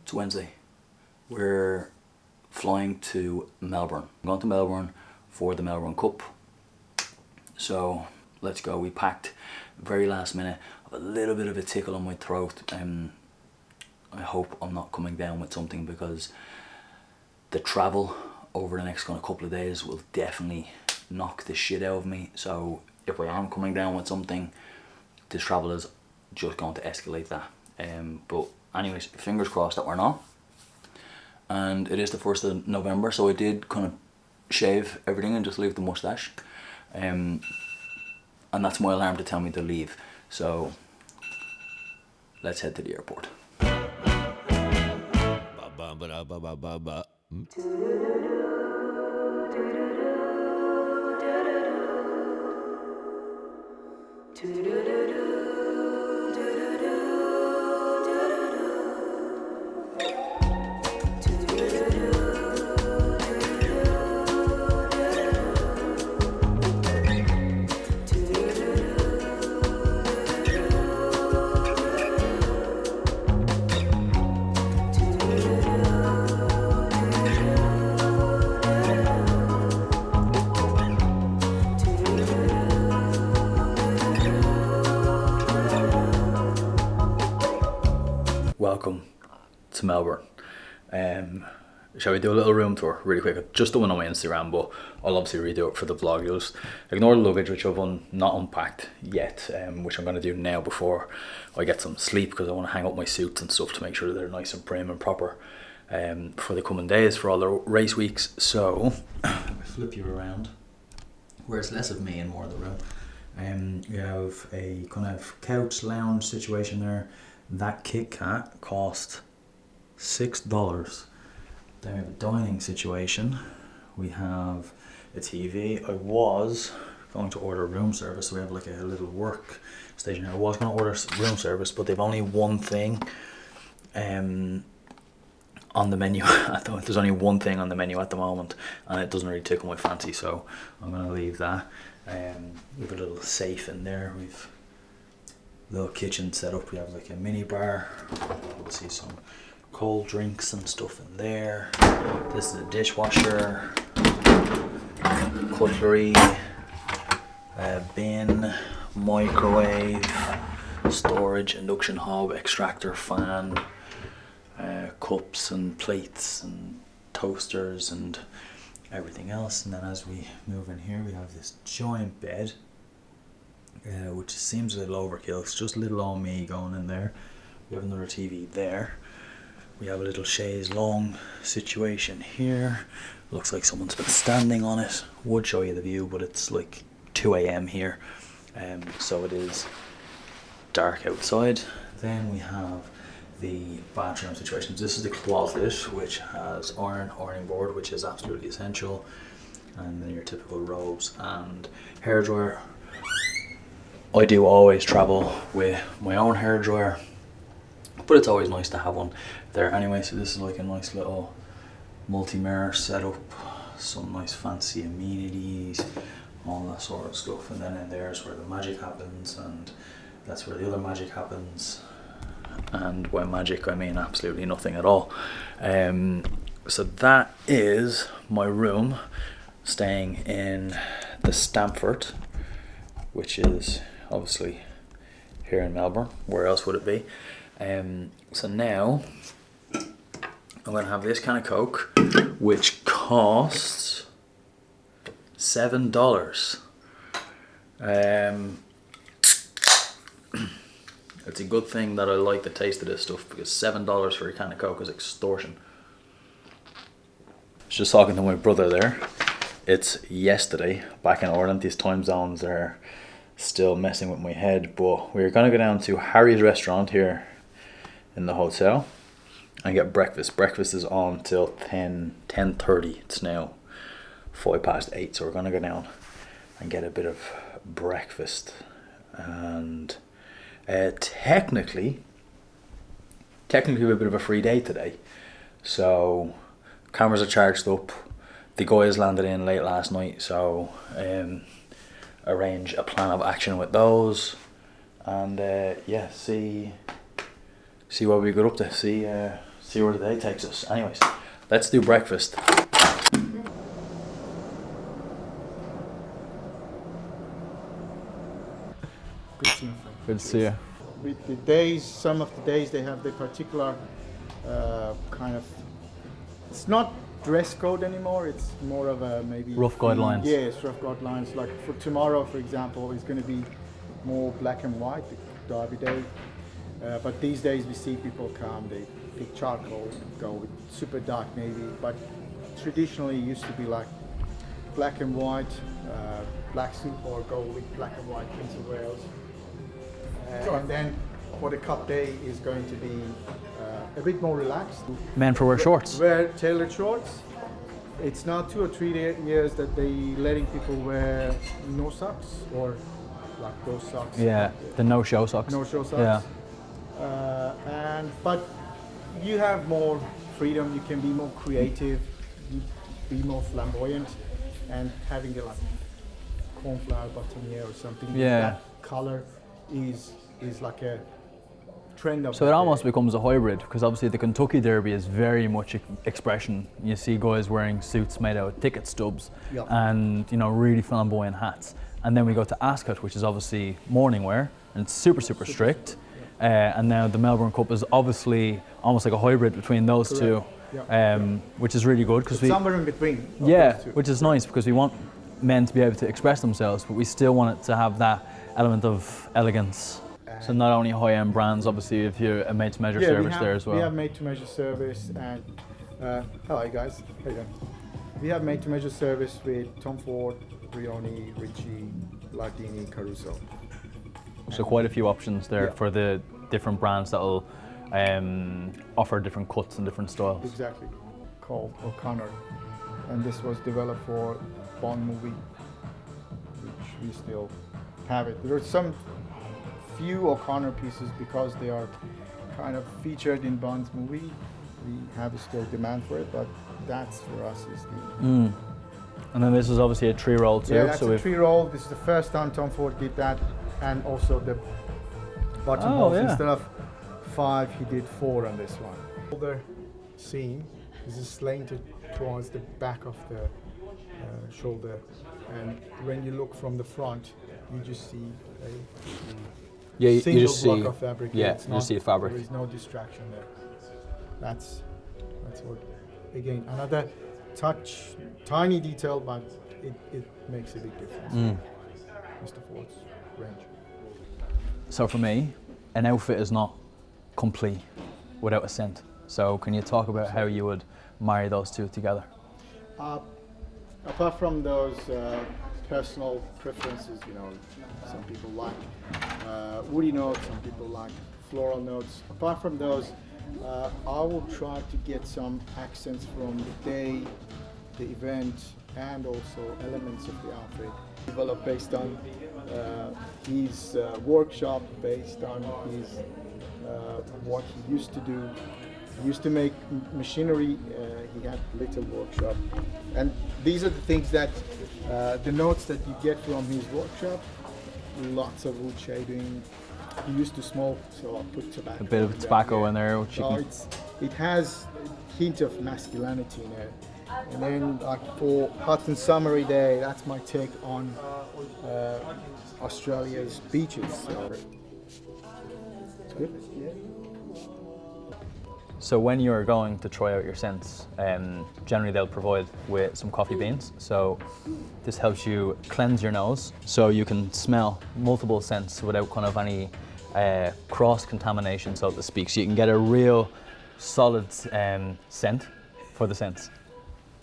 It's Wednesday. We're flying to Melbourne. I'm going to Melbourne for the Melbourne Cup. So let's go. We packed very last minute. I have a little bit of a tickle on my throat. I hope I'm not coming down with something because the travel over the next kind of couple of days will definitely knock the shit out of me. So if I am coming down with something, this travel is just going to escalate that. But anyways, fingers crossed that we're not. And it is the 1st of November, so I did kind of shave everything and just leave the mustache. And that's my alarm to tell me to leave. So let's head to the airport. Welcome to Melbourne. Shall we do a little room tour really quick? I've just done it on my Instagram, but I'll obviously redo it for the vlog. You'll just ignore the luggage, which I've not unpacked yet, which I'm going to do now before I get some sleep, because I want to hang up my suits and stuff to make sure they're nice and prim and proper for the coming days, for all the race weeks. So if I flip you around, where it's less of me and more of the room, we have a kind of couch lounge situation there. That Kit Kat cost $6. Then we have a dining situation. We have a TV. I was going to order room service, so we have like a little work station here. I was going to order room service, but they've only one thing on the menu. There's only one thing on the menu at the moment, and it doesn't really tickle my fancy, so I'm going to leave that. We have a little safe in there. We've little kitchen set up. We have like a mini bar. We'll see some cold drinks and stuff in there. This is a dishwasher, cutlery, bin, microwave, storage, induction hob, extractor fan, cups and plates and toasters and everything else. And then as we move in here, we have this giant bed, which seems a little overkill. It's just little old me going in there. We have another TV there. We have a little chaise longue situation here. Looks like someone's been standing on it. Would show you the view, but it's like 2 a.m. here, so it is dark outside. Then we have the bathroom situation. This is the closet, which has ironing board, which is absolutely essential, and then your typical robes and hairdryer. I do always travel with my own hairdryer, but it's always nice to have one there anyway. So this is like a nice little multi-mirror setup, some nice fancy amenities, all that sort of stuff. And then in there is where the magic happens, and that's where the other magic happens. And by magic I mean absolutely nothing at all. So that is my room, staying in the Stamford, which is obviously here in Melbourne. Where else would it be? So now I'm going to have this can of Coke, which costs $7. It's a good thing that I like the taste of this stuff, because $7 for a can of Coke is extortion. I was just talking to my brother there. It's yesterday back in Ireland. These time zones are still messing with my head, but we're going to go down to Harry's restaurant here in the hotel and get breakfast. Breakfast is on till 10:30. It's now 8:05, so we're going to go down and get a bit of breakfast. And technically we have a bit of a free day today, so cameras are charged up. The guys landed in late last night, so arrange a plan of action with those, and yeah, see what we got up to. See see where the day takes us. Anyways, let's do breakfast. Good to see you. With the days, some of the days they have the particular kind of, it's not dress code anymore, it's more of a maybe Rough guidelines. Yes, rough guidelines. Like for tomorrow, for example, it's going to be more black and white, the Derby Day. But these days we see people come, they pick charcoal, go with super dark navy. But traditionally it used to be like black and white, black suit, or go with black and white Prince of Wales. And then for the cup day is going to be a bit more relaxed. Men for wear shorts. Wear tailored shorts. It's now 2 or 3 years that they letting people wear no socks, or like those socks. Yeah, the no-show socks. No-show socks. Yeah. But you have more freedom. You can be more creative, be more flamboyant, and having a like cornflower bottomier or something. Yeah. That color is like a trend of. So it almost becomes a hybrid, because obviously the Kentucky Derby is very much expression. You see guys wearing suits made out of ticket stubs, Yep. and really flamboyant hats. And then we go to Ascot, which is obviously morning wear, and it's super strict. And now the Melbourne Cup is obviously almost like a hybrid between those Correct. two, Yeah. which is really good because Somewhere in between. of yeah, those two. which is nice because we want men to be able to express themselves, but we still want it to have that element of elegance. So not only high-end brands, obviously, if you're a made-to-measure service there as well. We have made-to-measure service, and hello guys. How you doing? We have made-to-measure service with Tom Ford, Brioni, Ricci, Lardini, Caruso. So quite a few options there Yeah. for the different brands that will offer different cuts and different styles. Exactly. Called O'Connor, and this was developed for Bond movie, which we still have it. There are some few O'Connor pieces because they are kind of featured in Bond's movie. We have still demand for it, but that's for us is the. And then this is obviously a tree roll too. Yeah, that's so a tree roll. This is the first time Tom Ford did that, and also the buttonholes. yeah. Instead of 5, he did 4 on this one. Shoulder seam is slanted towards the back of the shoulder, and when you look from the front, you just see a yeah, you single just block see, of fabric. yeah, It's you just see the fabric. There is no distraction there. That's what. Again, another tiny detail, but it makes a big difference. Mr. Ford's range. So for me, an outfit is not complete without a scent. So can you talk about how you would marry those two together? Apart from those personal preferences, some people like woody notes, some people like floral notes. Apart from those, I will try to get some accents from the day, the event, and also elements of the outfit. Developed based on his workshop, based on his what he used to do. He used to make machinery. He had little workshop, and these are the things that the notes that you get from his workshop. Lots of wood shading. He used to smoke, so I put tobacco. A bit of tobacco in there, which you So can... it has a hint of masculinity in it. And then like for hot and summery day, that's my take on Australia's beaches. So it's good. Yeah. So when you're going to try out your scents, generally they'll provide with some coffee beans. So this helps you cleanse your nose, so you can smell multiple scents without kind of any cross-contamination, so to speak. So you can get a real solid scent for the scents.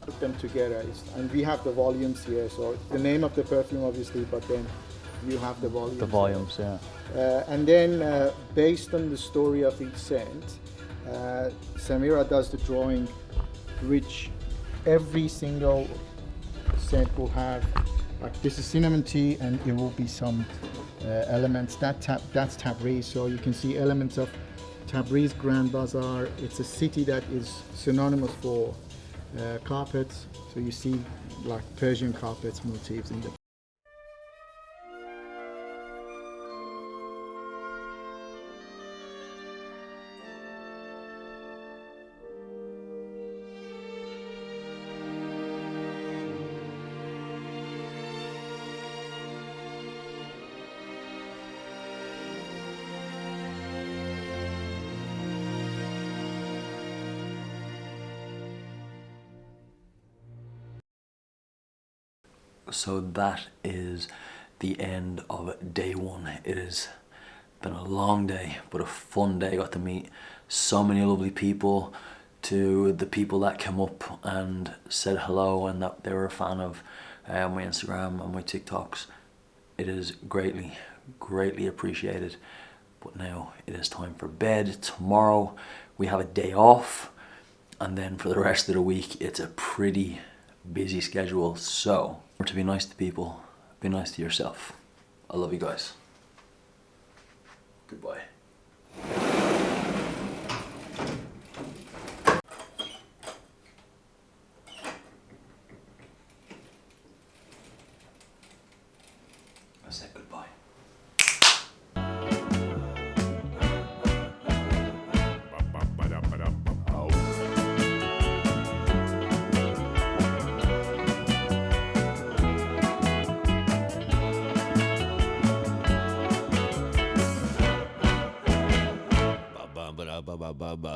Put them together, and we have the volumes here. So the name of the perfume, obviously, but then you have the volumes. The volumes, yeah. And then based on the story of each scent, Samira does the drawing, which every single scent will have, like this is cinnamon tea, and it will be some elements. That's Tabriz, so you can see elements of Tabriz Grand Bazaar. It's a city that is synonymous for carpets, so you see like Persian carpets motifs in the So that is the end of day one. It has been a long day, but a fun day. Got to meet so many lovely people. To the people that came up and said hello and that they were a fan of my Instagram and my TikToks, it is greatly appreciated. But now it is time for bed. Tomorrow we have a day off, and then for the rest of the week it's a pretty busy schedule. So to be nice to people, be nice to yourself. I love you guys. Goodbye. I said goodbye. Ba ba ba ba ba ba ba.